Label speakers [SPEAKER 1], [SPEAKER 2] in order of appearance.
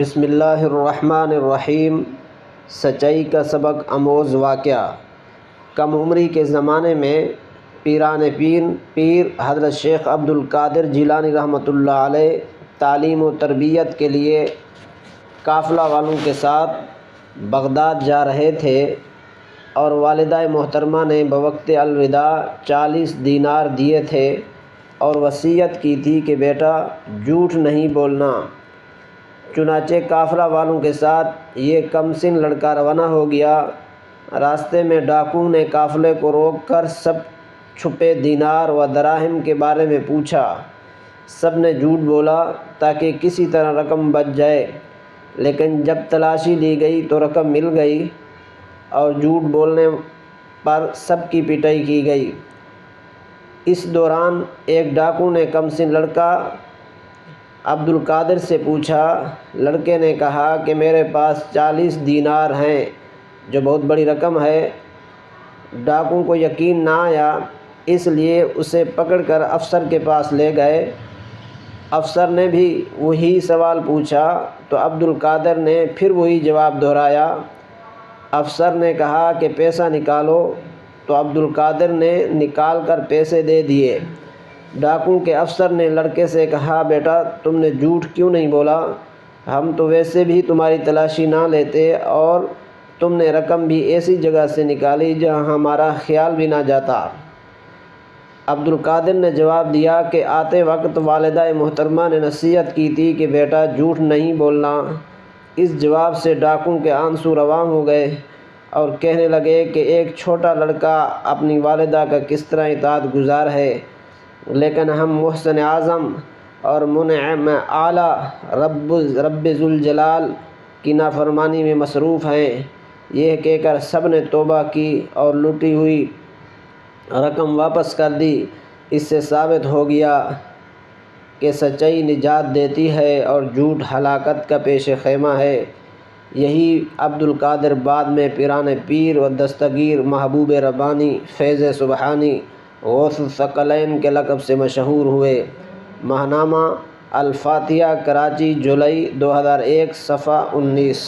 [SPEAKER 1] بسم اللہ الرحمن الرحیم۔ سچائی کا سبق آموز واقعہ۔ کم عمری کے زمانے میں پیران پیر حضرت شیخ عبد القادر جیلانی رحمۃ اللہ علیہ تعلیم و تربیت کے لیے قافلہ والوں کے ساتھ بغداد جا رہے تھے اور والدہ محترمہ نے بوقت الوداع 40 دینار دیے تھے اور وصیت کی تھی کہ بیٹا جھوٹ نہیں بولنا۔ چنانچہ قافلہ والوں کے ساتھ یہ کم سن لڑکا روانہ ہو گیا۔ راستے میں ڈاکو نے قافلے کو روک کر سب چھپے دینار و دراہم کے بارے میں پوچھا۔ سب نے جھوٹ بولا تاکہ کسی طرح رقم بچ جائے، لیکن جب تلاشی لی گئی تو رقم مل گئی اور جھوٹ بولنے پر سب کی پٹائی کی گئی۔ اس دوران ایک ڈاکو نے کم سن لڑکا عبد القادر سے پوچھا۔ لڑکے نے کہا کہ میرے پاس 40 دینار ہیں، جو بہت بڑی رقم ہے۔ ڈاکو کو یقین نہ آیا، اس لیے اسے پکڑ کر افسر کے پاس لے گئے۔ افسر نے بھی وہی سوال پوچھا تو عبد القادر نے پھر وہی جواب دہرایا۔ افسر نے کہا کہ پیسہ نکالو، تو عبد القادر نے نکال کر پیسے دے دیے۔ ڈاکو کے افسر نے لڑکے سے کہا، بیٹا تم نے جھوٹ کیوں نہیں بولا؟ ہم تو ویسے بھی تمہاری تلاشی نہ لیتے، اور تم نے رقم بھی ایسی جگہ سے نکالی جہاں ہمارا خیال بھی نہ جاتا۔ عبد القادر نے جواب دیا کہ آتے وقت والدہ محترمہ نے نصیحت کی تھی کہ بیٹا جھوٹ نہیں بولنا۔ اس جواب سے ڈاکو کے آنسو رواں ہو گئے اور کہنے لگے کہ ایک چھوٹا لڑکا اپنی والدہ کا کس طرح اطاعت گزار ہے، لیکن ہم محسن اعظم اور منعم اعلیٰ رب ذوالجلال کی نافرمانی میں مصروف ہیں۔ یہ کہہ کر سب نے توبہ کی اور لوٹی ہوئی رقم واپس کر دی۔ اس سے ثابت ہو گیا کہ سچائی نجات دیتی ہے اور جھوٹ ہلاکت کا پیش خیمہ ہے۔ یہی عبد القادر بعد میں پیران پیر و دستگیر محبوب ربانی فیض سبحانی غوث الثقلین کے لقب سے مشہور ہوئے۔ ماہنامہ الفاتحہ، کراچی، جولائی 2001، صفحہ 19۔